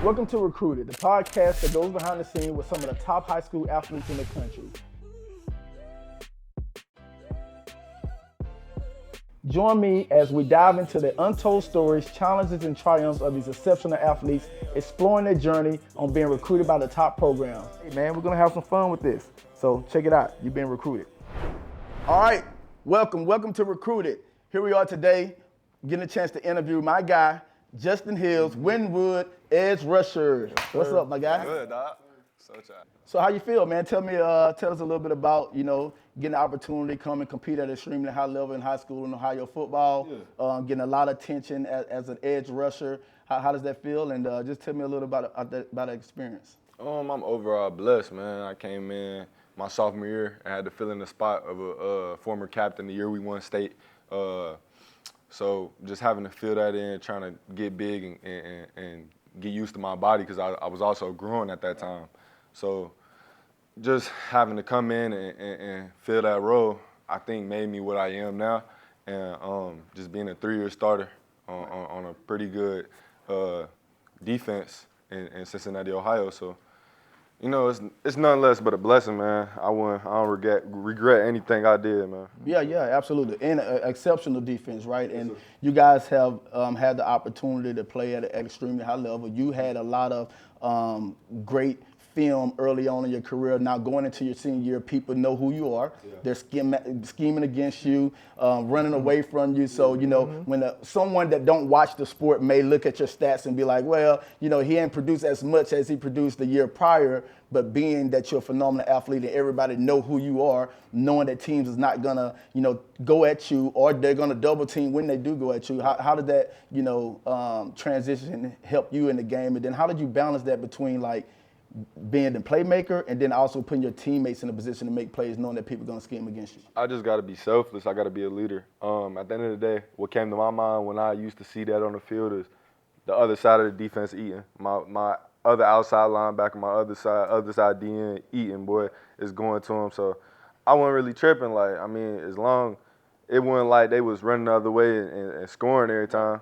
Welcome to Recruited, the podcast that goes behind the scenes with some of the top high school athletes in the country. Join me as we dive into the untold stories, challenges, and triumphs of these exceptional athletes, exploring their journey on being recruited by the top programs. Hey man, we're gonna have some fun with this. So check it out, you've been recruited. All right, welcome to Recruited. Here we are today, getting a chance to interview my guy, Justin Hills, Wynwood edge rusher. What's up, my guy? Good, dog. So how you feel, man? Tell us a little bit about, getting the opportunity to come and compete at an extremely high level in high school in Ohio football, getting a lot of attention as an edge rusher. How does that feel? And just tell me a little about that experience. I'm overall blessed, man. I came in my sophomore year. I had to fill in the spot of a former captain the year we won state. So just having to fill that in, trying to get big and get used to my body because I was also growing at that time. So just having to come in and fill that role, I think made me what I am now. And just being a 3-year starter on a pretty good defense in Cincinnati, Ohio. So, it's nothing less but a blessing, man. I don't regret anything I did, man. Yeah, absolutely. And an exceptional defense, right? And you guys have had the opportunity to play at an extremely high level. You had a lot of great film early on in your career. Now going into your senior year, people know who you are. Yeah. They're scheming against you, running away from you. So, when someone that don't watch the sport may look at your stats and be like, well, he ain't produced as much as he produced the year prior, but being that you're a phenomenal athlete and everybody know who you are, knowing that teams is not gonna, go at you or they're gonna double team when they do go at you. How did that, transition help you in the game? And then how did you balance that between being the playmaker and then also putting your teammates in a position to make plays knowing that people are going to scheme against you? I just got to be selfless. I got to be a leader. At the end of the day, what came to my mind when I used to see that on the field is the other side of the defense eating. My other outside linebacker, my other side DN eating, boy, is going to him. So I wasn't really tripping. As long it wasn't like they was running the other way and scoring every time.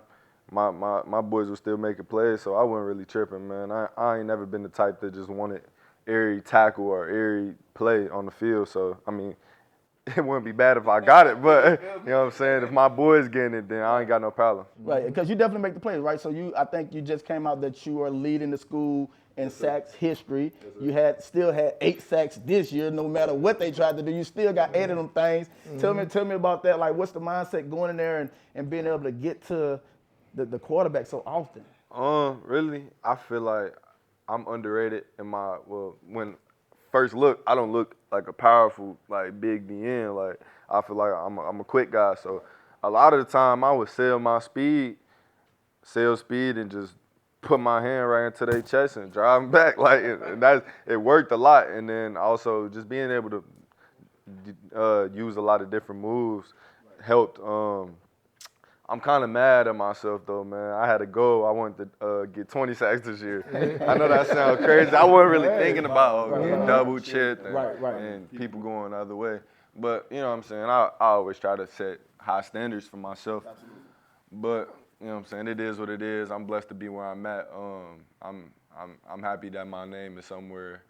My boys were still making plays, so I wasn't really tripping, man. I ain't never been the type that just wanted every tackle or every play on the field. So, it wouldn't be bad if I got it, but, you know what I'm saying? If my boys getting it, then I ain't got no problem. Right, because you definitely make the plays, right? So I think you just came out that you are leading the school in sacks history. You still had 8 sacks this year, no matter what they tried to do. You still got 8 of them things. Tell me about that. What's the mindset going in there and being able to get to the quarterback so often? Really, I feel like I'm underrated in when first look, I don't look like a powerful, big DN. I feel like I'm a quick guy. So a lot of the time I would sell speed and just put my hand right into their chest and drive them back. It worked a lot. And then also just being able to use a lot of different moves helped. I'm kind of mad at myself, though, man. I had a goal. I wanted to get 20 sacks this year. I know that sounds crazy. I wasn't really thinking about getting double chipped and people going the other way. But, you know what I'm saying, I always try to set high standards for myself. Absolutely. But, you know what I'm saying, it is what it is. I'm blessed to be where I'm at. I'm happy that my name is somewhere,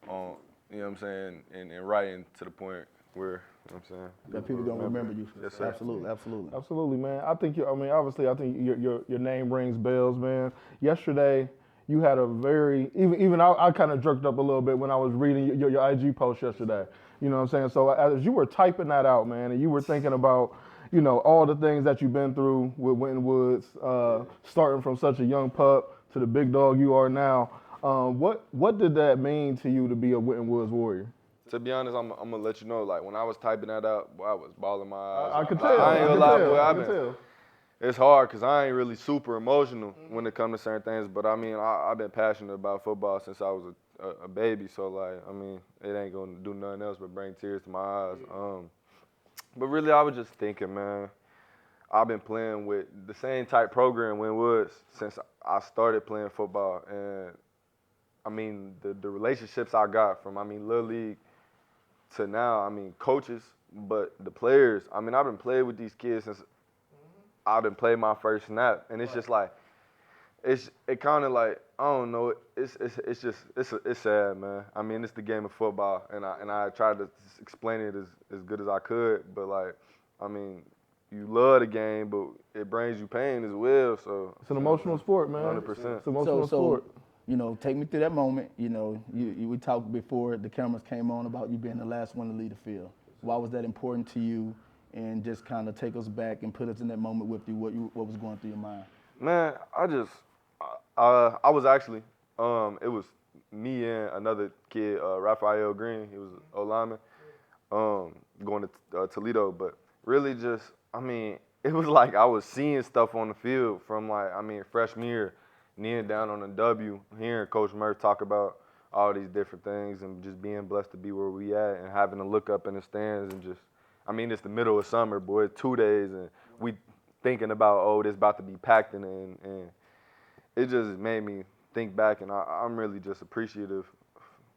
you know what I'm saying, and writing to the point where, you know what I'm saying, that people don't remember you. Yes, sir. Absolutely, man. I think I think your name rings bells, man. Yesterday, you had a very even I kind of jerked up a little bit when I was reading your IG post yesterday. You know what I'm saying? So as you were typing that out, man, and you were thinking about all the things that you've been through with Winton Woods, starting from such a young pup to the big dog you are now. What did that mean to you to be a Winton Woods Warrior? To be honest, I'm gonna let you know. When I was typing that out, boy, I was bawling my eyes. I could tell. I ain't gonna lie, boy. It's hard because I ain't really super emotional when it comes to certain things. But I've been passionate about football since I was a baby. So it ain't gonna do nothing else but bring tears to my eyes. But really, I was just thinking, man. I've been playing with the same type program Winton Woods since I started playing football, and the relationships I got from Little League to now, coaches, but the players, I've been playing with these kids since I've been playing my first snap. And it's just it kind of like, I don't know, it's sad, man. I mean, it's the game of football, and I tried to explain it as good as I could, but like, I mean, you love the game, but it brings you pain as well. So It's an emotional sport, man. 100%. It's an emotional sport. Take me through that moment. We talked before the cameras came on about you being the last one to leave the field. Why was that important to you? And just kind of take us back and put us in that moment with you. What was going through your mind? Man, I was actually, it was me and another kid, Raphael Green. He was a lineman, going to Toledo. But really just, I mean, it was like I was seeing stuff on the field from like, I mean, freshman year, kneeling down on the W, hearing Coach Murph talk about all these different things and just being blessed to be where we at and having to look up in the stands and just, I mean, it's the middle of summer, boy, it's 2 days and we thinking about, oh, this about to be packed in, and it just made me think back, and I'm really just appreciative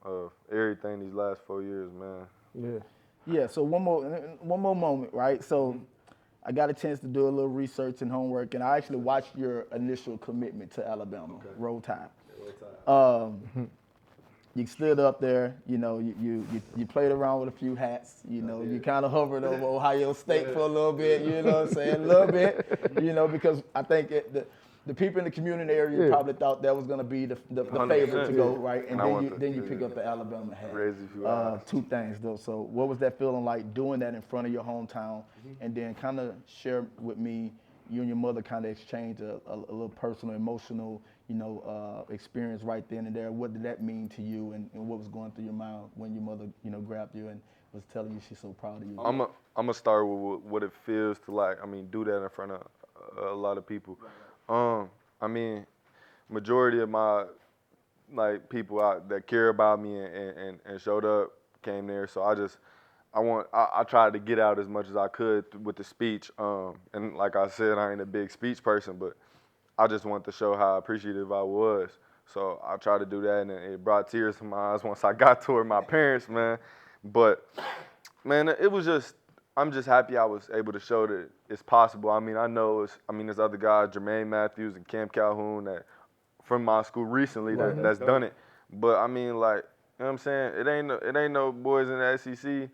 of everything these last 4 years, man. Yeah. Yeah. So one more moment, right? So I got a chance to do a little research and homework, and I actually watched your initial commitment to Alabama. Okay. Roll Tide. You stood up there, you played around with a few hats, you kind of hovered over Ohio State for a little bit, you know what I'm saying, a little bit, because I think the people in the community area probably thought that was going to be the favorite to go, right? And then you pick up the Alabama hat. Two things, though. So what was that feeling like doing that in front of your hometown? And then kind of share with me, you and your mother kind of exchanged a little personal, emotional, experience right then and there. What did that mean to you, and what was going through your mind when your mother, grabbed you and was telling you she's so proud of you? I'm gonna start with what it feels to, like, I mean, do that in front of a lot of people. I mean, majority of my, like, people out that care about me and showed up came there. So I tried to get out as much as I could with the speech. And like I said, I ain't a big speech person, but I just wanted to show how appreciative I was. So I tried to do that, and it brought tears to my eyes once I got toward my parents, man. But, man, it was just, I'm just happy I was able to show that it's possible. I mean, there's other guys, Jermaine Matthews and Cam Calhoun, that from my school recently that's done it. But, I mean, like, you know what I'm saying? It ain't no boys in the SEC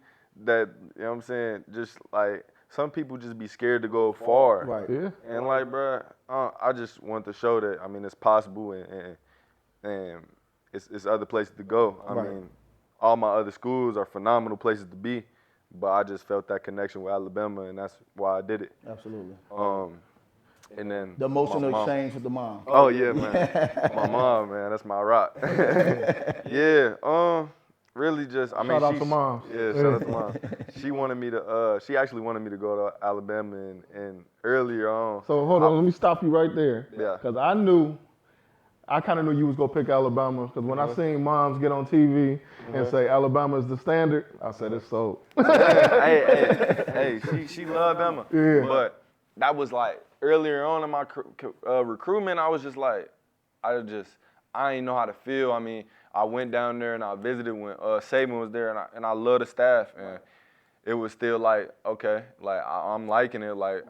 that, you know what I'm saying, just like, some people just be scared to go far. Right. Yeah. And like, bro, I just want to show that, I mean, it's possible and it's other places to go. I mean, all my other schools are phenomenal places to be, but I just felt that connection with Alabama, and that's why I did it. Absolutely. And then The emotional exchange with the mom. Oh yeah, man. My mom, man, that's my rock. Yeah. Really just, I mean, Shout out to mom. Yeah, shout out to mom. She actually wanted me to go to Alabama and earlier on. So hold on, let me stop you right there. Yeah. Because I kind of knew you was going to pick Alabama. Because when I seen moms get on TV and say Alabama is the standard, I said it's sold. Hey, she loved Bama. Yeah. But that was like earlier on in my recruitment, I was just like, I didn't know how to feel. I mean, I went down there and I visited when Saban was there, and I love the staff, and it was still like, okay, like I'm liking it. Like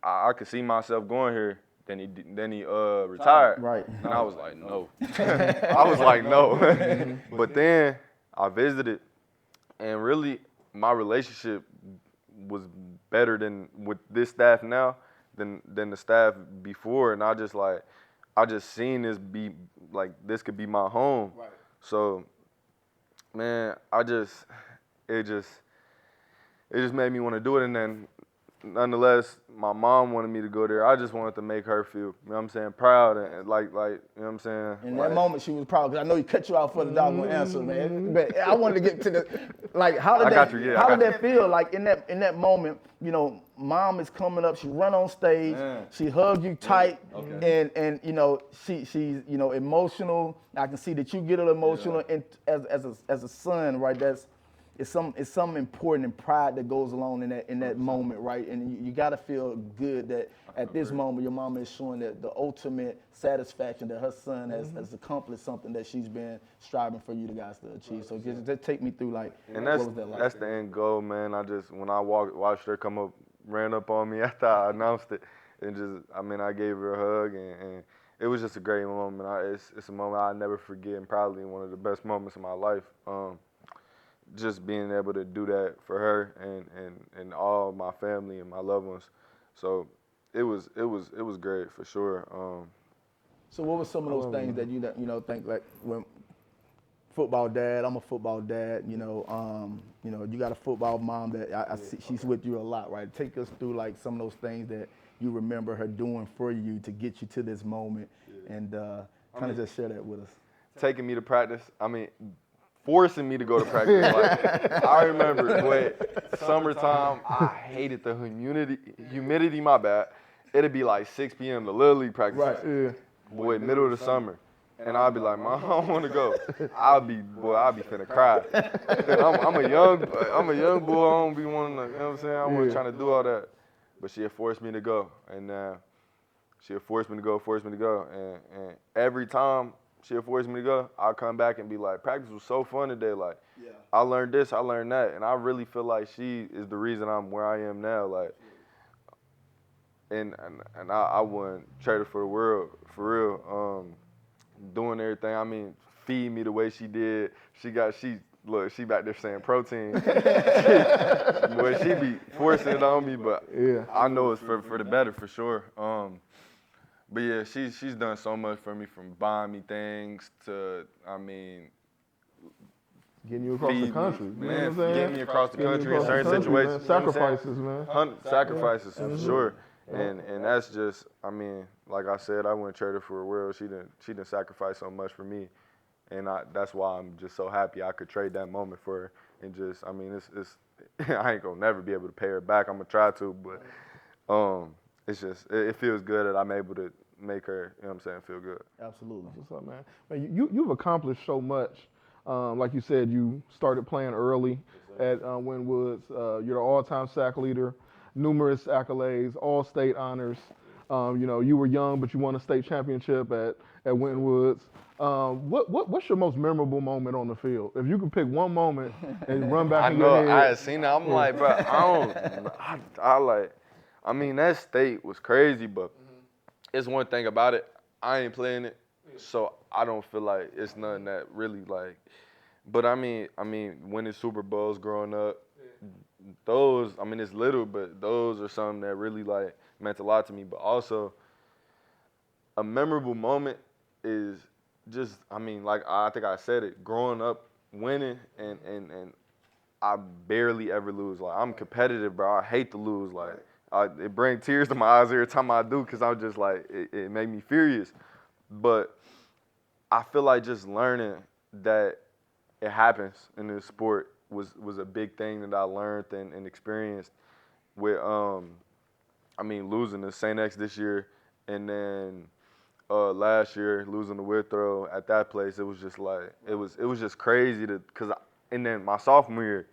I could see myself going here. Then he retired. Right. And I was like, no. I was like, no. But then I visited, and really my relationship was better than with this staff now than the staff before, and I just seen this be like, this could be my home. Right. So, man, it just made me want to do it. And then, nonetheless, my mom wanted me to go there. I just wanted to make her feel, you know what I'm saying, proud and like, you know what I'm saying. In that moment, she was proud, because I know you cut you out for the doggone answer, man. But I wanted to get to the, like, how did that feel? Like, in that moment, mom is coming up, she run on stage, she hugged you tight, and she's emotional. I can see that you get a little emotional, and as a son, right? It's some important and pride that goes along in that moment, right? And you got to feel good that at this moment your mama is showing that the ultimate satisfaction that her son has accomplished something that she's been striving for you guys to achieve. So just take me through, like, and what was that like? That's the end goal, man. When I watched her come up, ran up on me after I announced it, and I gave her a hug, it was just a great moment. It's a moment I'll never forget, and probably one of the best moments of my life. Just being able to do that for her and all my family and my loved ones. So it was great for sure. So what were some of those things that you think like when football dad? I'm a football dad. You got a football mom that I see she's with you a lot, right? Take us through like some of those things that you remember her doing for you to get you to this moment, and kind of just share that with us. Taking me to practice. Forcing me to go to practice. Like, I remember, boy, summertime, I hated the humidity, my bad. It'd be like 6 p.m. to Little League practice. Right. Yeah. Boy, middle of the summer. And I'd be like, Mom, I don't want to go. I'll be finna cry. I'm a young boy. I don't be wanting to, you know what I'm saying? I wasn't trying to do all that. But she had forced me to go. And she had forced me to go. And every time she had forced me to go, I'll come back and be like, practice was so fun today. Like, I learned this, I learned that. And I really feel like she is the reason I'm where I am now. Like, and I wouldn't trade her for the world, for real. Doing everything. Feed me the way she did. She back there saying protein. Boy, she be forcing it on me, but I know it's for the better for sure. But yeah, she's done so much for me, from buying me things to, getting you across the country. Me, man, getting me across the country in certain situations. Man. Sacrifices, man. Sacrifices, for sure. And that's just, like I said, I wouldn't trade her for a world. She didn't sacrifice so much for me, and that's why I'm just so happy I could trade that moment for her. And just, it's I ain't gonna never be able to pay her back. I'm gonna try to, but it's just it feels good that I'm able to make her, feel good. Absolutely. What's up, man? You've accomplished so much. Like you said, you started playing early at Wynwoods. You're the all-time sack leader. Numerous accolades, all-state honors. You were young, but you won a state championship at Wynwoods. What's your most memorable moment on the field? If you could pick one moment and run back in your head. I had seen that. I'm like, bro, that state was crazy, but it's one thing about it. I ain't playing it, so I don't feel like it's nothing that really like. But winning Super Bowls growing up, those, it's little, but those are something that really like meant a lot to me. But also, a memorable moment is just, like I think I said it, growing up winning and I barely ever lose. Like, I'm competitive, bro. I hate to lose. Like, it brings tears to my eyes every time I do, because I'm just like, it made me furious. But I feel like just learning that it happens in this sport was a big thing that I learned and experienced with, losing to St. X this year, and then last year losing to Withrow at that place. It was just like, it was just crazy and then my sophomore year,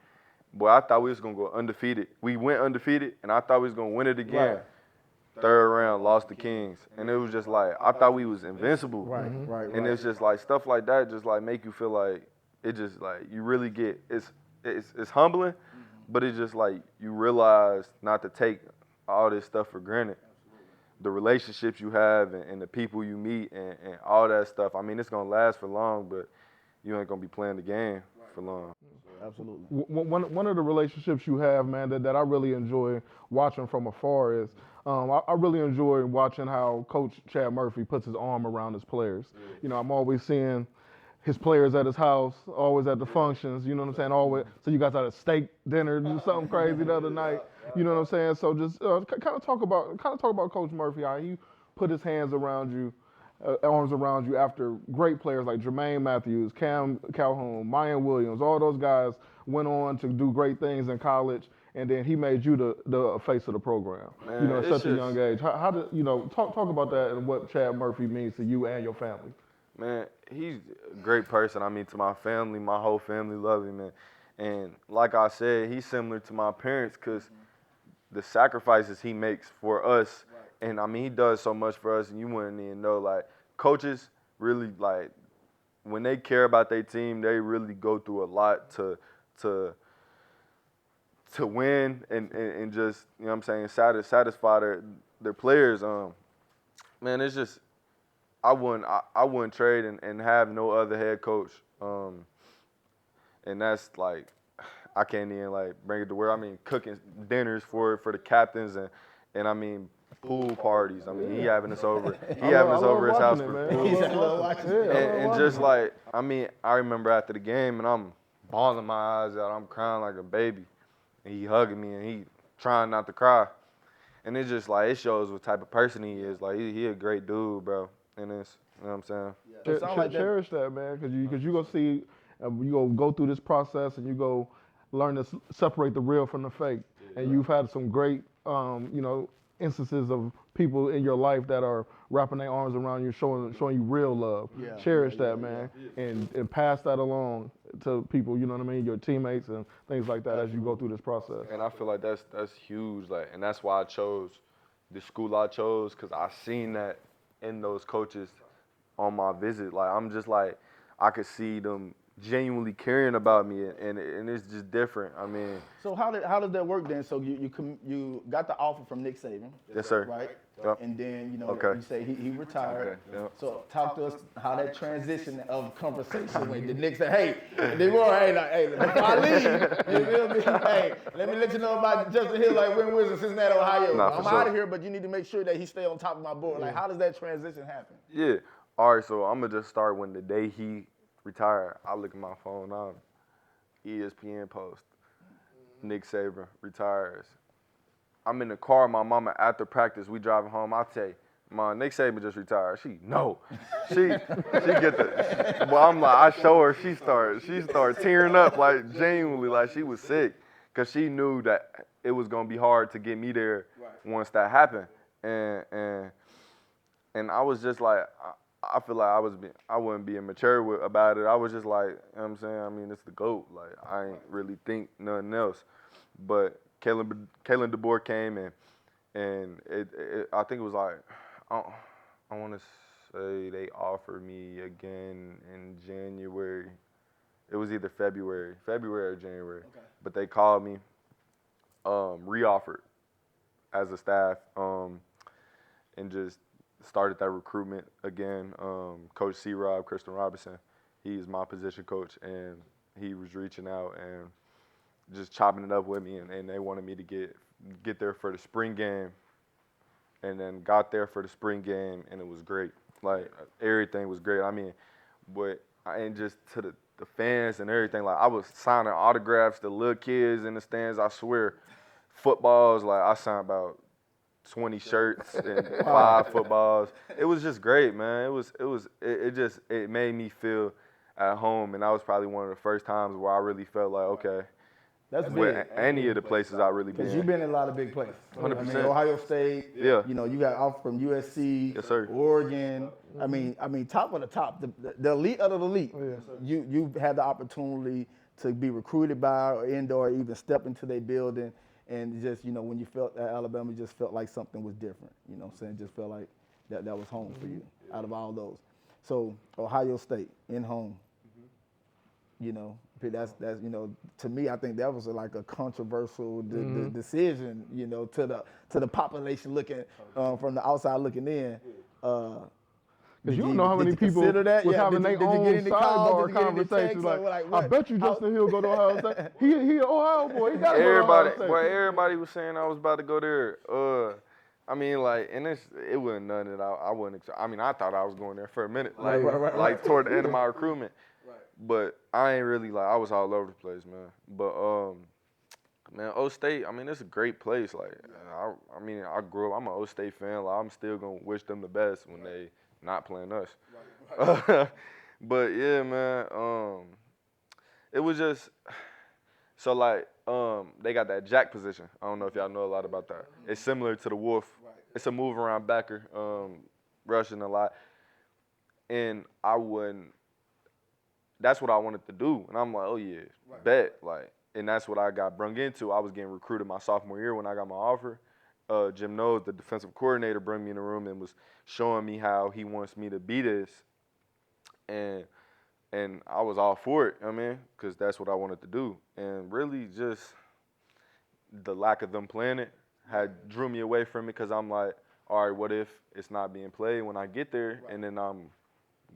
boy, I thought we was gonna go undefeated. We went undefeated, and I thought we was gonna win it again. Right. Third round, lost to Kings, and it was just like, I thought we was invincible. Right. And it's just like stuff like that, just like make you feel like it just like you really get it's humbling, but it's just like you realize not to take all this stuff for granted. The relationships you have and the people you meet and all that stuff. It's gonna last for long, but you ain't gonna be playing the game for long. Absolutely. One of the relationships you have, man, that I really enjoy watching from afar is I really enjoy watching how Coach Chad Murphy puts his arm around his players. I'm always seeing his players at his house, always at the functions, you know what I'm saying? Always. So you guys had a steak dinner, do something crazy the other night, you know what I'm saying? So just kind of talk about Coach Murphy, how he put his hands around you, arms around you after great players like Jermaine Matthews, Cam Calhoun, Mayan Williams, all those guys went on to do great things in college, and then he made you the face of the program, man, at such a young age. How did talk about that and what Chad Murphy means to you and your family? Man, he's a great person. To my family, my whole family love him, man. And like I said, he's similar to my parents because the sacrifices he makes for us, and he does so much for us, and you wouldn't even know. Like, coaches really, like, when they care about their team, they really go through a lot to win and just, satisfy their players. Man, it's just, I wouldn't trade and have no other head coach. And that's like, I can't even like bring it to where, I mean, cooking dinners for the captains and I mean, pool parties. I mean, he having us over. He having us over his house for pool. I love watching it. And just like, I mean, I remember after the game and I'm bawling my eyes out. I'm crying like a baby. And he hugging me and he trying not to cry. And it's just like, it shows what type of person he is. Like, he a great dude, bro. And it's, you know what I'm saying? Cherish that, man, because you gonna see, you gonna go through this process and you go learn to separate the real from the fake. And you've had some great, instances of people in your life that are wrapping their arms around you, showing you real love. Yeah. Cherish that, man, and pass that along to people. You know what I mean? Your teammates and things like that as you go through this process. And I feel like that's huge. Like, and that's why I chose the school I chose, because I seen that in those coaches on my visit. Like, I'm just like, I could see them genuinely caring about me, and it's just different. I mean, so how did that work then? So you got the offer from Nick Saban. Yes, sir. Right. Yep. And then Okay. you say he retired. Okay. Yep. So talk to us how that transition of conversation went. Did Nick say, hey, before I leave, you feel me? Hey, let me let you know about Justin Hill, like Win Wizards, Cincinnati, Ohio. Nah, I'm out of here, but you need to make sure that he stay on top of my board. Like, how does that transition happen? Yeah. All right. So I'm gonna just start when the day he retired. I look at my phone now. ESPN post. Nick Saban retires. I'm in the car, my mama after practice, we driving home. I say, "Mom, Nick Saban just retired." She get the. Well, I'm like, I show her. She started tearing up, like genuinely, like she was sick, cause she knew that it was gonna be hard to get me there once that happened, and I was just like, I feel like I wasn't being mature about it. I was just like, you know what I'm saying? I mean, it's the GOAT. Like, I ain't really think nothing else. But Kalen DeBoer came and I think it was like, I want to say they offered me again in January. It was either February or January. Okay. But they called me, re-offered as a staff, and just started that recruitment again. Coach C-Rob, Kristen Robinson, he's my position coach, and he was reaching out and just chopping it up with me, and they wanted me to get there for the spring game, and then got there for the spring game, and it was great. Like, everything was great. I mean, and just to the fans and everything, like, I was signing autographs to little kids in the stands. I swear, footballs, like, I signed about 20 shirts and 5 footballs. It was just great, man. It made me feel at home, and that was probably one of the first times where I really felt like, okay, that's big. Any of the places I really been. Because you've been in a lot of big places. 100%. I mean, Ohio State. Yeah. You know, you got off from USC. Yes, sir. Oregon. I mean, top of the top, the elite of the elite. Oh, yeah. You've had the opportunity to be recruited by or even step into their building, and just, you know, when you felt at Alabama, you just felt like something was different. You know what I'm saying? Just felt like that was home for you out of all those. So Ohio State in home. You know, that's you know, to me, I think that was like a controversial decision. You know, to the population looking from the outside looking in. Because you don't know how many people was having their own sidebar conversations. Like, I bet you Justin Hill go to Ohio State. He an Ohio boy. He got to go to Ohio State. Everybody was saying I was about to go there. I mean, like, and it wasn't nothing that I wasn't. I mean, I thought I was going there for a minute, like toward the end of my recruitment. But I ain't really, like, I was all over the place, man. But, man, O State, I mean, it's a great place. Like, I mean, I grew up, I'm an O State fan. Like, I'm still going to wish them the best when they not playing us. But, yeah, man, it was just, so, like, they got that jack position. I don't know if y'all know a lot about that. It's similar to the Wolf. It's a move around backer, rushing a lot. And that's what I wanted to do. And I'm like, oh, yeah, bet. Like, and that's what I got brung into. I was getting recruited my sophomore year when I got my offer. Jim Knowles, the defensive coordinator, brought me in the room and was showing me how he wants me to be this. And I was all for it, I mean, because that's what I wanted to do. And really just the lack of them playing it drew me away from it, because I'm like, all right, what if it's not being played when I get there, and then I'm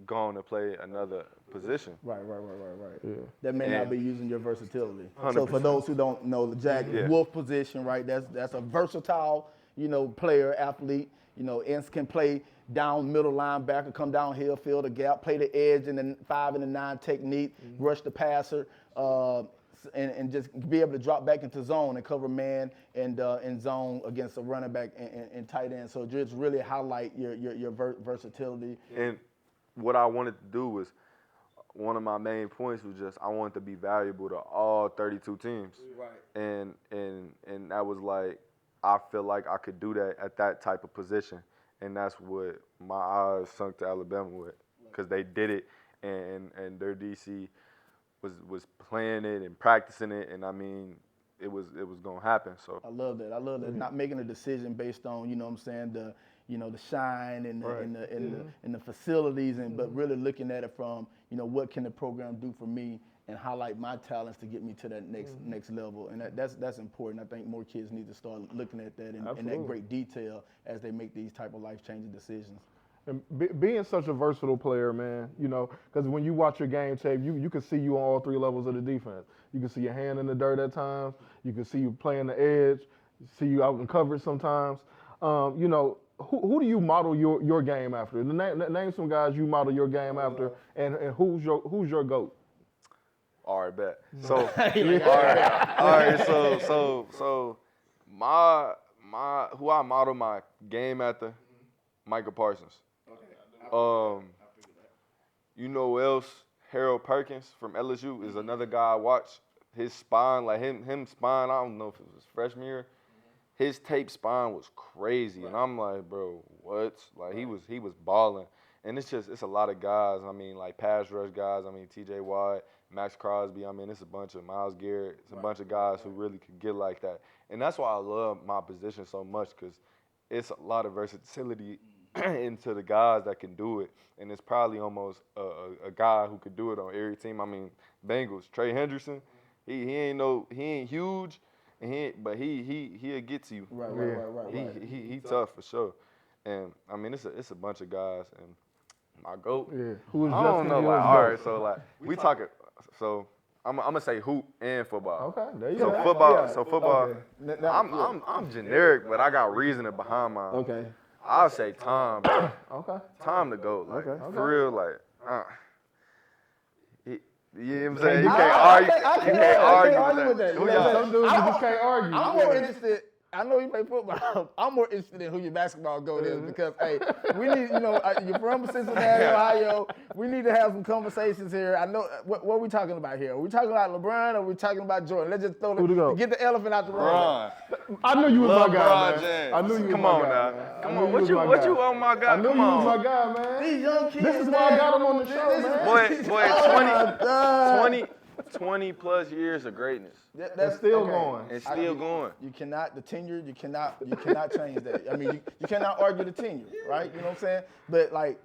going to play another position. Right. Yeah. That may not And- be using your versatility. 100%. So for those who don't know, the Jack Wolf position, right? That's a versatile, player, athlete. Ends can play down middle linebacker, come downhill, fill the gap, play the edge in the 5 and the 9 technique, rush the passer, and just be able to drop back into zone and cover man and in zone against a running back and tight end. So just really highlight your versatility. And what I wanted to do was, one of my main points was just I wanted to be valuable to all 32 teams. Right. And that was like, I feel like I could do that at that type of position. And that's what my eyes sunk to Alabama with, because they did it, and their DC was playing it and practicing it, and I mean, it was gonna happen. So I love that. Not making a decision based on, the shine and the facilities, but really looking at it from, what can the program do for me and highlight my talents to get me to that next level. And that's important. I think more kids need to start looking at that in that great detail as they make these type of life-changing decisions. And being such a versatile player, man, because when you watch your game tape, you can see you on all 3 levels of the defense. You can see your hand in the dirt at times. You can see you playing the edge. See you out in coverage sometimes. Who do you model your game after? Name some guys you model your game after, and who's your GOAT? all right, bet. So all right. So my who I model my game after, Micah Parsons. You know who else? Harold Perkins from LSU is another guy I watch. His spine, like him spine, I don't know if it was his freshman year. His tape spine was crazy, and I'm like, bro, what? Like he was balling, and it's a lot of guys. I mean, like pass rush guys. I mean, T.J. Watt, Max Crosby. I mean, it's a bunch of Myles Garrett. It's a bunch of guys who really could get like that, and that's why I love my position so much, because it's a lot of versatility into the guys that can do it, and it's probably almost a guy who could do it on every team. I mean, Bengals, Trey Hendrickson, he ain't huge, and but he'll get to you. Right. He tough for sure, and I mean it's a bunch of guys, and my GOAT. Yeah. Who is I don't Justin know, Fields' like all GOAT? right, so like we talking, so I'm gonna say hoop and football. Okay, there you So go. football. Okay. I'm generic, but I got reasoning behind mine. Okay. I'll say Tom, bro. Okay. Time to go. Like, Okay. for real, like, you know what I'm saying? You can't argue. You can't argue with that. that. Who You know y'all- what Some dudes you just can't argue. I'm more interested. I know you play football. I'm more interested in who your basketball GOAT is, because, hey, we need, you're from Cincinnati, Ohio. We need to have some conversations here. I know, what are we talking about here? Are we talking about LeBron or are we talking about Jordan? Let's just Who to go? get the elephant out the room. LeBron. I knew you was my guy, LeBron man. James. I knew you was Come my on guy, now. man. I Come knew on. What was you my what guy. you on my guy? I knew Come you on. was my guy, man. These young kids, This is why I got him on the show, man. Boy, 20 plus years of greatness. That's still going. And still going. You cannot, the tenure, you cannot change that. I mean, you cannot argue the tenure, right? You know what I'm saying? But like,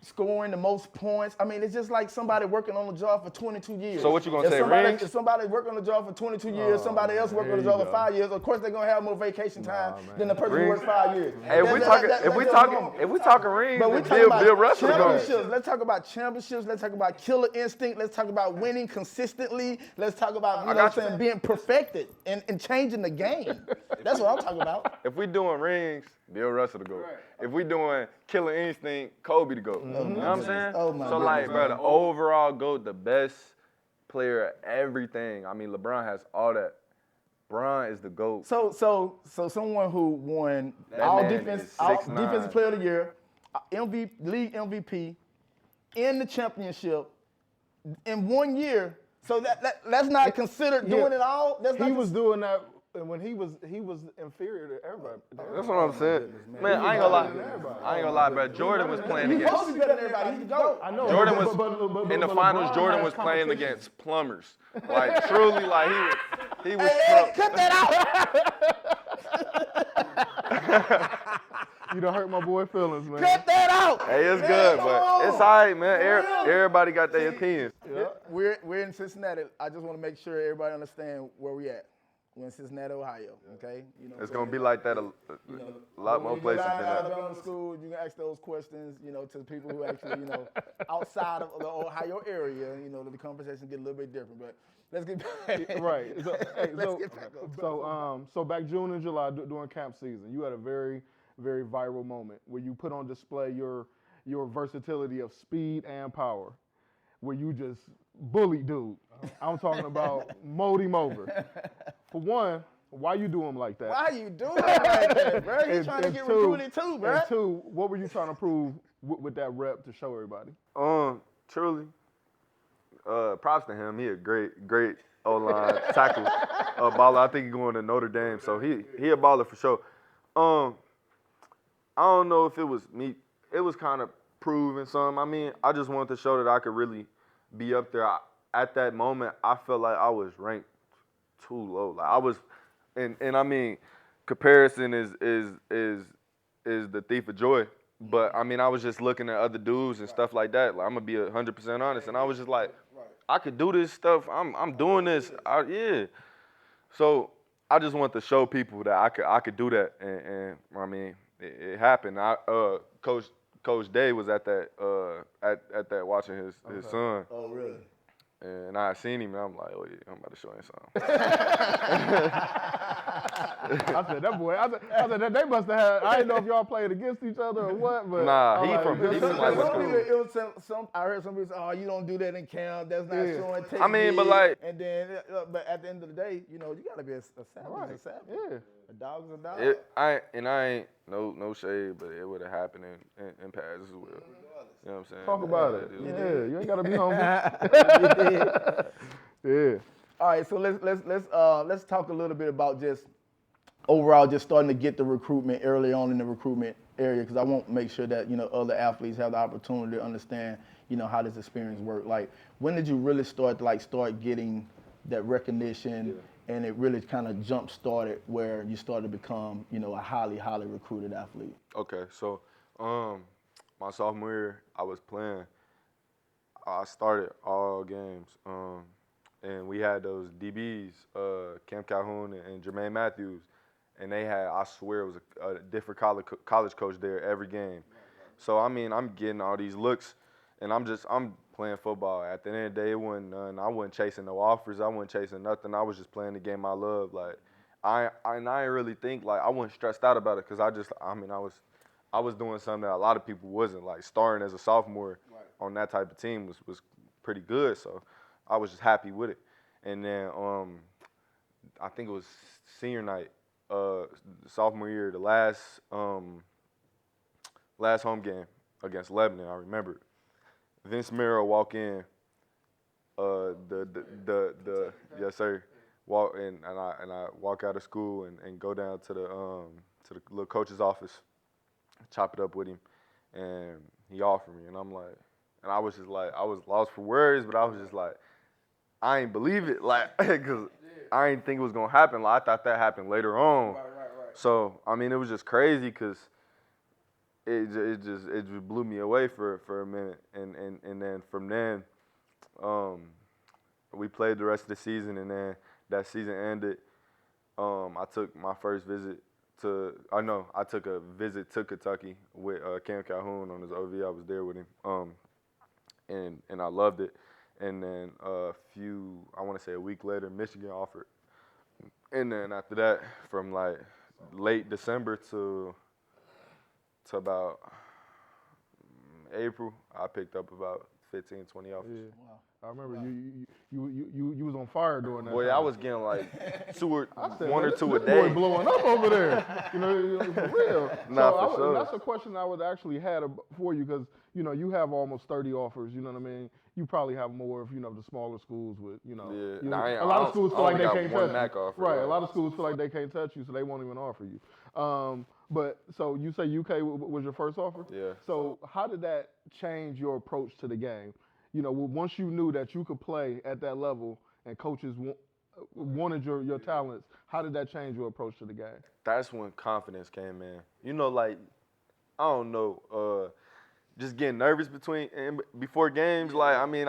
scoring the most points. I mean, it's just like somebody working on the job for 22 years. So what you gonna say, rings? If somebody working on the job for 22 years, somebody else working on the job for 5 years, of course they're gonna have more vacation time than the person who works 5 years. Hey, if we talking rings, But we're then talking about Bill Russell going. championships. Let's talk about championships. Let's talk about killer instinct. Let's talk about winning consistently. Let's talk about, you know what I'm saying, being perfected and changing the game. That's what I'm talking about. If we doing rings, Bill Russell to go. If we doing killer instinct, Kobe to go. You know what I'm saying? Oh, my so like, goodness, bro, the overall GOAT, the best player at everything. I mean, LeBron has all that. LeBron is the GOAT. So someone who won That all man defense, is all 6'9". defensive player of the year, league MVP, in the championship in 1 year. So that's not considered doing it all. That's He not was doing that when he was inferior to everybody. That's what I'm saying. Man, I ain't gonna lie, bro. Jordan was playing He's supposed against. to be better than everybody. He's the GOAT. I know. Jordan but- was but in the LeBron finals. Jordan has was playing competition. against plumbers. Like truly, like he was. Hey, cut that out. You done hurt my boy feelings, man. Cut that out. Hey, it's good, but it's all right, man. Everybody got their opinions. We're in Cincinnati. I just want to make sure everybody understand where we at. We're in Cincinnati, Ohio. Okay, It's gonna be like that a lot more places than that. Alabama school, you can ask those questions, to people who actually, outside of the Ohio area. The conversation get a little bit different. But let's get back. Right. So, hey, Let's get back on. so back June and July during camp season, you had a very, very viral moment where you put on display your versatility of speed and power, where you just bullied dude. I'm talking about mowed him over. For one, why you do him like that? Why you doing it like that, bro? You trying to get recruited too, bro. And two, what were you trying to prove with that rep to show everybody? Truly, props to him. He a great O-line tackle, baller. I think he's going to Notre Dame, so he a baller for sure. I don't know if it was me. It was kind of proving something. I mean, I just wanted to show that I could really be up there. At that moment, I felt like I was ranked too low. Like I was, and I mean, comparison is the thief of joy. But I mean, I was just looking at other dudes and stuff like that. Like I'm gonna be 100% honest, and I was just like, I could do this stuff. I'm doing this. Yeah. So I just want to show people that I could do that, and I mean, it happened. Coach Day was at that at that watching his son. Oh, really? And I seen him, and I'm like, oh yeah, I'm about to show him something. I said that boy. I said that they must have had. I didn't know if y'all played against each other or what, but nah, he from like I heard some people say, "Oh, you don't do that in camp. That's not showing technique." I mean, but like, and then, but at the end of the day, you gotta be a savage. A savage. Yeah. A dog's a dog. I ain't no shade, but it would have happened in past as well. You know what I'm saying? Talk about it. Yeah, you ain't gotta be humble. Yeah. All right, so let's talk a little bit about just overall just starting to get the recruitment early on in the recruitment area, because I want to make sure that other athletes have the opportunity to understand how this experience works. Like, when did you really start getting that recognition, and it really kind of jump started where you started to become a highly recruited athlete? Okay, so my sophomore year, I was playing. I started all games, and we had those DBs, Cam Calhoun and Jermaine Matthews, and they had, I swear, it was a different college coach there every game. So I mean, I'm getting all these looks, and I'm playing football. At the end of the day, it wasn't none. I wasn't chasing no offers. I wasn't chasing nothing. I was just playing the game I love. Like I didn't really think, like, I wasn't stressed out about it, because I was doing something that a lot of people wasn't. Like, starting as a sophomore on that type of team was pretty good. So I was just happy with it. And then I think it was senior night, sophomore year, the last home game against Lebanon. I remember it. Vince Merrill walk in, yes sir, walk in, and I walk out of school and go down to the little coach's office, chop it up with him, and he offered me, and I'm like, and I was just like, I was lost for words, but I was just like, I ain't believe it, like, because I didn't think it was gonna happen. Like, I thought that happened later on. Right. So I mean, it was just crazy, because it just blew me away for a minute, and then from then, we played the rest of the season, and then that season ended. I took my first visit I took a visit to Kentucky with Cam Calhoun on his OV. I was there with him, and I loved it. And then I want to say a week later, Michigan offered. And then after that, from like late December to about April, I picked up about 15, 20 offers. Yeah. Wow. I remember you was on fire during that. Boy, time. I was getting like one or two a This day. boy blowing up over there. For real. Nah, for sure. That's a question I would actually had for you, because you have almost 30 offers. You know what I mean? You probably have more of the smaller schools with Yeah. a lot of schools feel like they can't touch you. Offer, right. A lot of schools feel like they can't touch you, so they won't even offer you. But so you say UK was your first offer? Yeah. So how did that change your approach to the game? Once you knew that you could play at that level and coaches wanted your talents, how did that change your approach to the game? That's when confidence came in. Like, I don't know. just getting nervous before games. Like, I mean,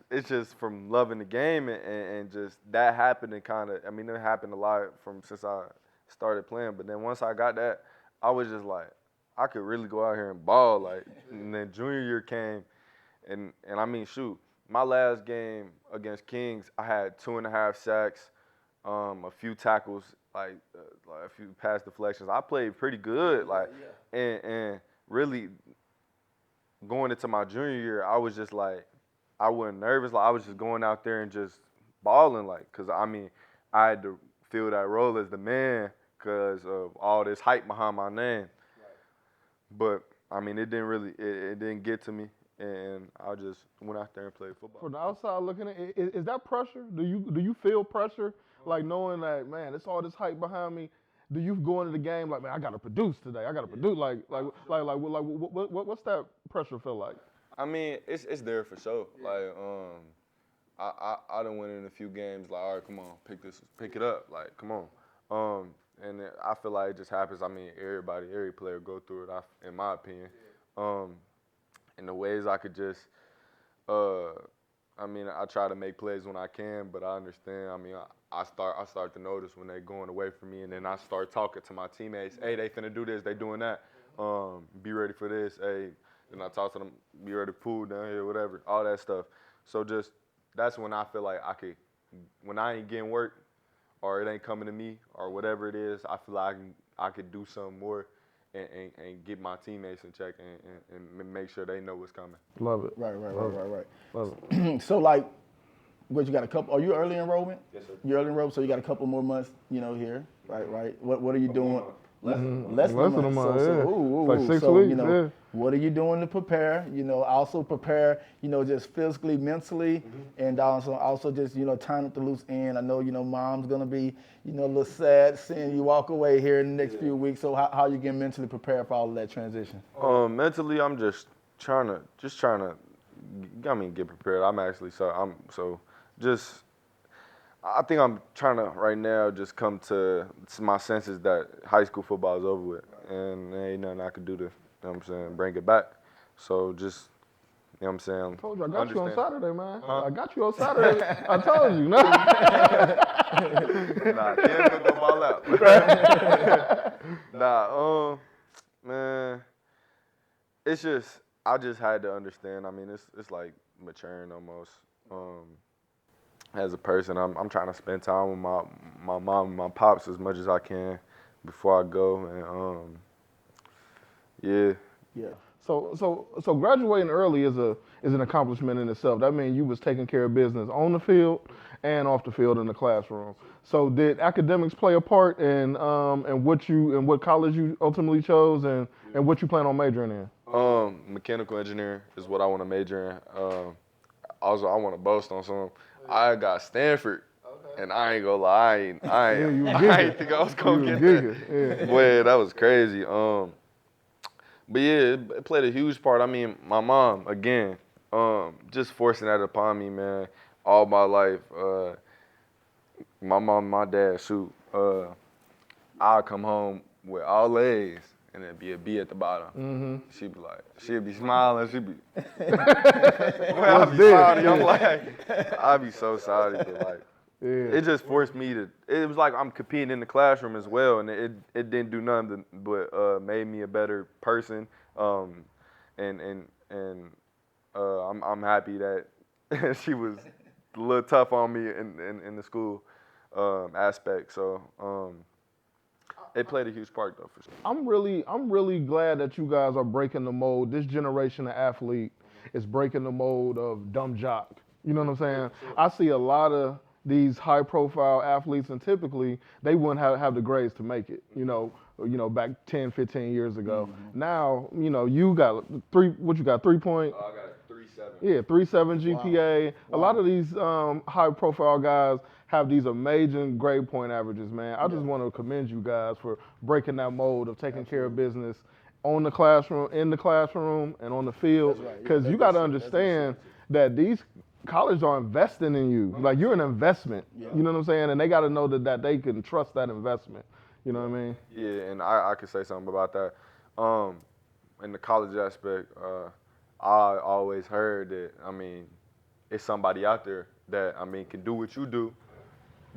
it's just from loving the game and just that happened and kind of, I mean, it happened a lot from since I started playing. But then once I got that, I was just like, I could really go out here and ball. Like, and then junior year came, and I mean, shoot, my last game against Kings, I had 2.5 sacks, a few tackles, like a few pass deflections. I played pretty good, like, and really going into my junior year, I was just like, I wasn't nervous. Like, I was just going out there and just balling, like, cause I mean, I had to fill that role as the man because of all this hype behind my name. But I mean, it didn't get to me, and I just went out there and played football. From the outside looking at it, is that pressure? Do you feel pressure, like knowing that, man, it's all this hype behind me? Do you go into the game like, man, I gotta produce today? I gotta produce. What's that pressure feel like? I mean, it's there for sure. Like, I done went in a few games like, all right, come on, pick it up, like, come on. And I feel like it just happens. I mean, every player go through it, in my opinion. And the ways I could just, I mean, I try to make plays when I can, but I understand. I mean, I start to notice when they're going away from me, and then I start talking to my teammates. Hey, they finna do this, they doing that. Be ready for this. Hey, then I talk to them, be ready to pull down here, whatever, all that stuff. So just that's when I feel like when I ain't getting work, or it ain't coming to me, or whatever it is, I feel like I could do something more and get my teammates in check and make sure they know what's coming. Love it. Right. Love it. So, like, what you got a couple? Are you early enrollment? Yes, sir. You're early enrollment, so you got a couple more months, here, right? What are you doing? Less than a month. Yeah. Like 6 so, weeks. Yeah. What are you doing to prepare? Also prepare, just physically, mentally, and also just, tying up the loose end. I know, mom's gonna be, a little sad seeing you walk away here in the next few weeks. So how you get mentally prepared for all of that transition? Mentally, I'm just trying to, get prepared. I think I'm trying to right now just come to my senses that high school football is over with, and there ain't nothing I can do to, bring it back. So just, I told you I got you on understand. Saturday, man. I got you on Saturday. I told you. Nah, Ken's gonna go ball out. Nah, man, it's just, I just had to understand. I mean, it's like maturing almost. As a person, I'm trying to spend time with my mom and my pops as much as I can before I go, and Yeah. So graduating early is an accomplishment in itself. That means you was taking care of business on the field and off the field in the classroom. So did academics play a part in what college you ultimately chose and what you plan on majoring in? Mechanical engineering is what I want to major in. Also, I want to boast on something. I got Stanford, and I ain't gonna lie, I ain't think I was gonna get that. Yeah. Boy, that was crazy. But yeah, it played a huge part. I mean, my mom, again, just forcing that upon me, man, all my life. My mom and my dad, shoot, I'll come home with all A's, and there'd be a B at the bottom. Mm-hmm. She'd be smiling, I'd be sorry. I'm like, I'd be so sorry, but like, it just forced me to. It was like I'm competing in the classroom as well, and it didn't do nothing but made me a better person. I'm happy that she was a little tough on me in the school aspect. So. It played a huge part, though, for sure. I'm really glad that you guys are breaking the mold. This generation of athlete is breaking the mold of dumb jock. You know what I'm saying? I see a lot of these high-profile athletes, and typically they wouldn't have the grades to make it. Back 10, 15 years ago. Mm-hmm. Now, you got 3 point? I got 3.7. Yeah, 3.7 GPA. Wow. A lot of these high-profile guys have these amazing grade point averages, man. I just want to commend you guys for breaking that mold of taking care of business in the classroom, and on the field. Because you got to understand that these colleges are investing in you. Like, you're an investment. Yeah. You know what I'm saying? And they got to know that they can trust that investment. You know what I mean? Yeah, and I could say something about that. In the college aspect, I always heard that, I mean, it's somebody out there that, I mean, can do what you do.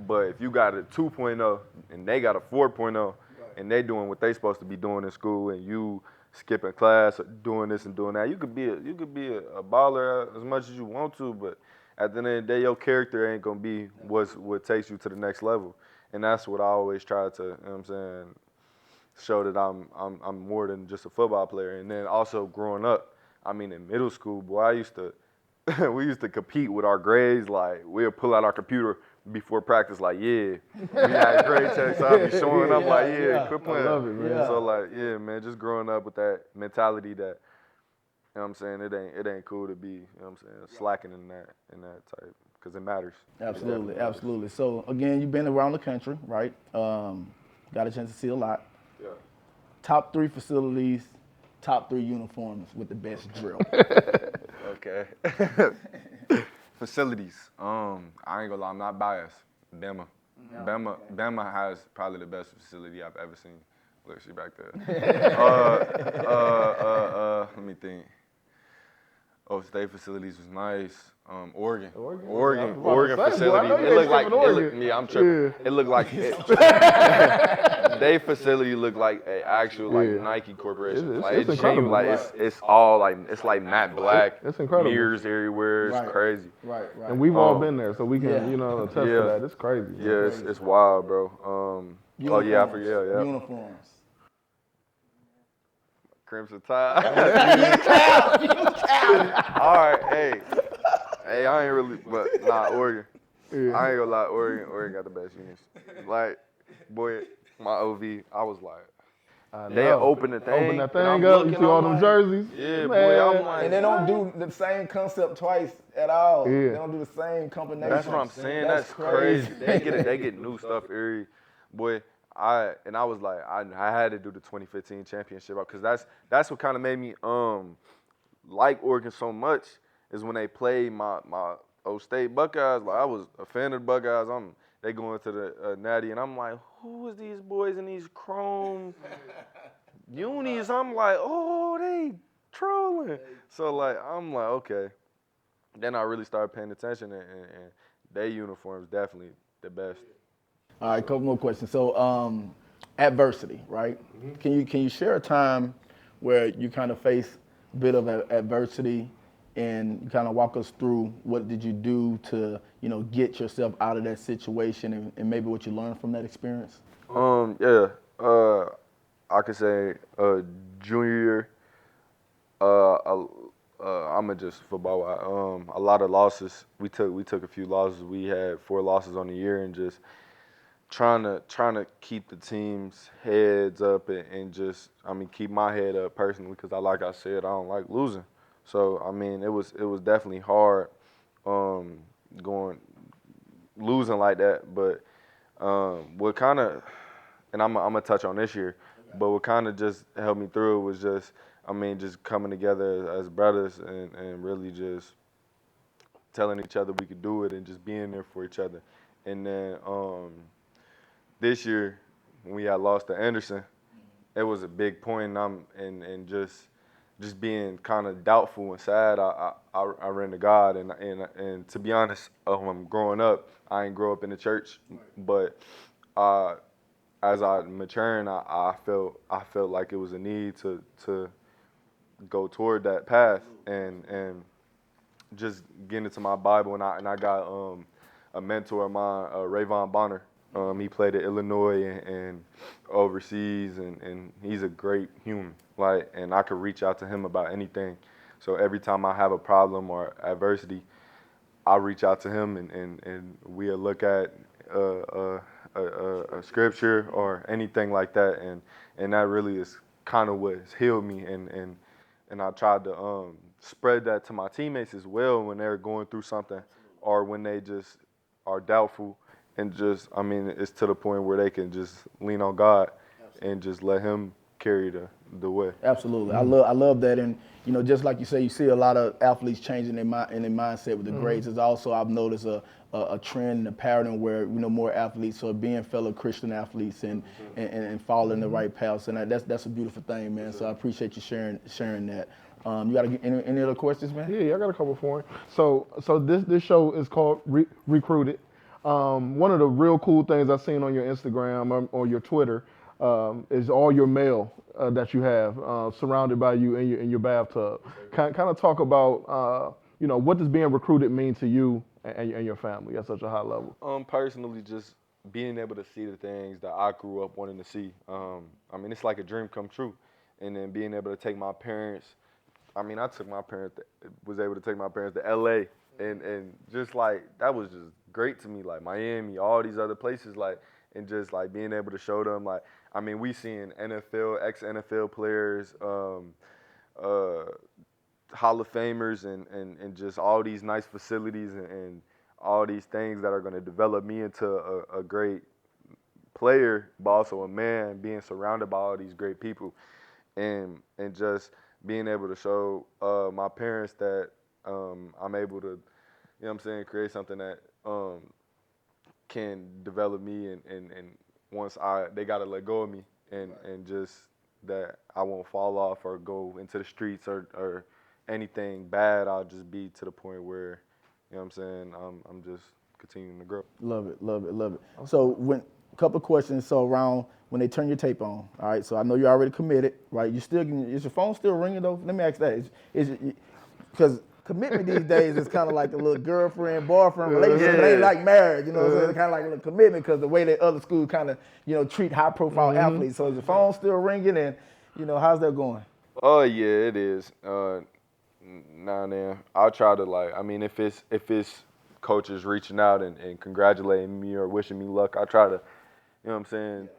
But if you got a 2.0 and they got a 4.0 and they doing what they supposed to be doing in school and you skipping class or doing this and doing that, you could be a baller as much as you want to, but at the end of the day, your character ain't gonna be what takes you to the next level. And that's what I always try to, you know what I'm saying, show that I'm more than just a football player. And then also growing up, I mean, in middle school, boy, I used to we used to compete with our grades. Like, we'll pull out our computer before practice, like, yeah, we had grade checks. So I'll be showing up like, yeah, quit playing. I love it, man. So, like, yeah, man, just growing up with that mentality that, you know what I'm saying, it ain't cool to be, you know what I'm saying, slacking in that type, because it matters. Absolutely, absolutely. So, again, you've been around the country, right? Got a chance to see a lot. Yeah. Top 3 facilities, top 3 uniforms with the best drill. Okay. Facilities. I ain't gonna lie, I'm not biased. Bama. Bama has probably the best facility I've ever seen. Look, she back there. Let me think. Oh, state facilities was nice. Oregon facility. It looked like I'm tripping. Yeah. It looked like they facility looked like an actual Nike corporation. It's Like it's incredible. genuine. Like it's all like it's like matte black. It's incredible. Mirrors everywhere. It's Right. crazy. Right. And we've all been there, so we can, attest to Yeah. that. It's crazy. man. Yeah, it's wild, bro. Oh yeah, I forget. Yeah. Uniforms. Crimson Tide. All right, hey, I ain't really, but nah, Oregon. Yeah. I ain't gonna lie, Oregon got the best units. Like, boy, my OV, I was like, they know. open the thing. Open that and I'm thing up, you looking, see all I'm them like, jerseys. Yeah, Man. boy, I'm like, And they don't do the same concept twice at all. Yeah. They don't do the same combination. that's what I'm saying. That's crazy. They get new stuff every, boy. I was like, I had to do the 2015 championship because that's what kind of made me like Oregon so much is when they played my old state Buckeyes. Like, I was a fan of the Buckeyes. They going to the Natty, and I'm like, who is these boys in these chrome unis? I'm like, oh, they trolling. So like, I'm like, okay. Then I really started paying attention, and their uniforms definitely the best. All right, couple more questions. So, adversity, right? Can you share a time where you kind of face a bit of adversity, and you kind of walk us through what did you do to get yourself out of that situation, and maybe what you learned from that experience? Yeah. I could say junior year. I'm just football. A lot of losses. We took a few losses. We had 4 losses on the year, and just trying to keep the team's heads up and just keep my head up personally because like I said, I don't like losing. So I mean it was definitely hard losing like that. But what kind of, and I'm gonna touch on this year, but what kind of just helped me through was just coming together as brothers and really just telling each other we could do it and just being there for each other. And then this year, when we had lost to Anderson, it was a big point, and just being kind of doubtful and sad. I ran to God, and to be honest, growing up, I ain't grow up in the church, but as I maturing, I felt like it was a need to go toward that path and just getting into my Bible, and I got a mentor of mine, Rayvon Bonner. He played at Illinois and overseas, and he's a great human. Like, and I could reach out to him about anything. So every time I have a problem or adversity, I reach out to him, and we'll look at a scripture or anything like that, and that really is kind of what has healed me. And I tried to spread that to my teammates as well when they're going through something or when they just are doubtful. And just, it's to the point where they can just lean on God and just let Him carry the way. Absolutely, I love that, and just like you say, you see a lot of athletes changing their mindset with the grades. It's also, I've noticed a trend and a pattern where more athletes are being fellow Christian athletes and following the right paths, and that's a beautiful thing, man. So I appreciate you sharing that. You got any other questions, man? Yeah, I got a couple for you. So this show is called Recruited. One of the real cool things I've seen on your Instagram or your Twitter is all your mail that you have surrounded by you in your bathtub. Kind of talk about what does being recruited mean to you and your family at such a high level. Personally, just being able to see the things that I grew up wanting to see. I mean, it's like a dream come true. And then being able to take my parents. I mean, was able to take my parents to LA, and just like that was just great to me. Like Miami, all these other places, like, and just like being able to show them, like, I mean, we seeing NFL, ex-NFL players, Hall of Famers, and just all these nice facilities and all these things that are going to develop me into a great player, but also a man, being surrounded by all these great people, and just being able to show my parents that I'm able to, create something that can develop me, and once they got to let go of me, and just that I won't fall off or go into the streets or anything bad. I'll just be to the point where, I'm just continuing to grow. Love it. So a couple of questions. So around when they turn your tape on, all right. So I know you're already committed, right? Is your phone still ringing though? Let me ask that. Because commitment these days is kind of like a little girlfriend boyfriend relationship. It ain't like marriage, It's kind of like a little commitment because the way that other schools kind of treat high profile athletes. So is the phone still ringing, and how's that going? Oh yeah, it is. Now and then, I'll try to if it's coaches reaching out and congratulating me or wishing me luck, I try to,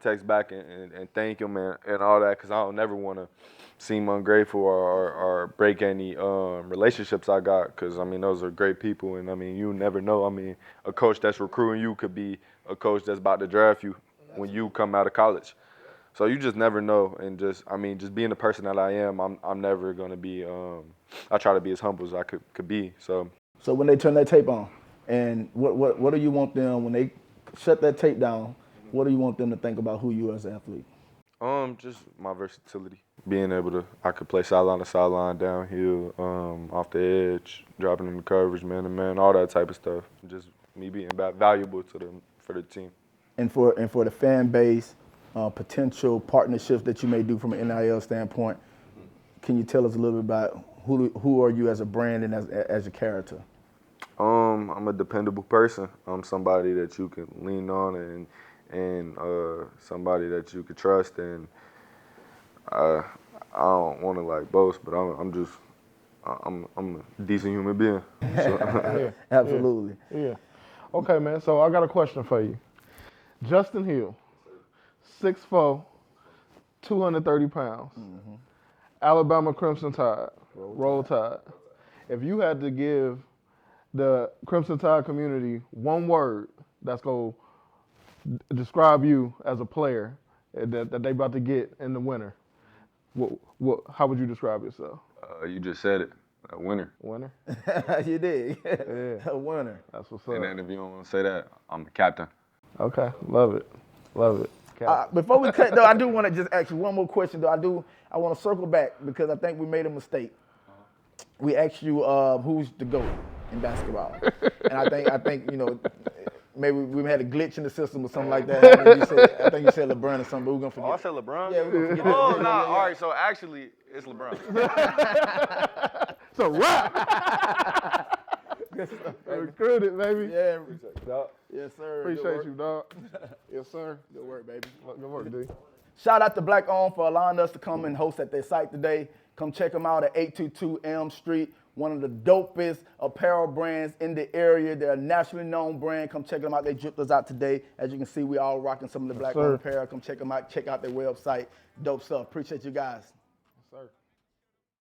text back and thank them and all that, because I don't never want to seem ungrateful or break any relationships I got, because, those are great people, and, you never know. A coach that's recruiting you could be a coach that's about to draft you when you come out of college. So you just never know, and just being the person that I am, I'm never gonna be. I try to be as humble as I could be. So when they turn that tape on, and what do you want them when they shut that tape down? What do you want them to think about who you are as an athlete? Just my versatility, being able to, I could play sideline to sideline, downhill, off the edge, dropping in the coverage, man to man, all that type of stuff. Just me being valuable for the team. And for the fan base. Potential partnerships that you may do from an NIL standpoint. Can you tell us a little bit about who are you as a brand and as a character? I'm a dependable person. I'm somebody that you can lean on and somebody that you can trust. And I don't want to boast, but I'm a decent human being. So. Absolutely. Yeah. Okay, man. So I got a question for you. Justin Hill. 6'4", 230 pounds. Alabama Crimson Tide. Roll Tide. If you had to give the Crimson Tide community one word that's going to describe you as a player that they about to get in the winter, how would you describe yourself? You just said it. A winner. Winner? You did. Yeah. A winner. That's what's up. And then if you don't want to say that, I'm a captain. Okay. Love it. Before we cut, though, I do want to just ask you one more question, though. I want to circle back because I think we made a mistake. We asked you who's the GOAT in basketball, and I think maybe we had a glitch in the system or something like that. I think you said LeBron or something, but we're gonna forget. Oh, I said LeBron? Yeah, we're gonna forget. Oh, no. All right, so actually, it's LeBron. It's a wrap. Recruited, baby. Yeah. Dog. Yes, sir. Appreciate you, dog. Yes, sir. Good work, baby. Good work, D. Shout out to Black Owned for allowing us to come and host at their site today. Come check them out at 822 Elm Street, one of the dopest apparel brands in the area. They're a nationally known brand. Come check them out. They dripped us out today. As you can see, we all rocking some of the Black Owned apparel. Come check them out. Check out their website. Dope stuff. Appreciate you guys. Yes, sir.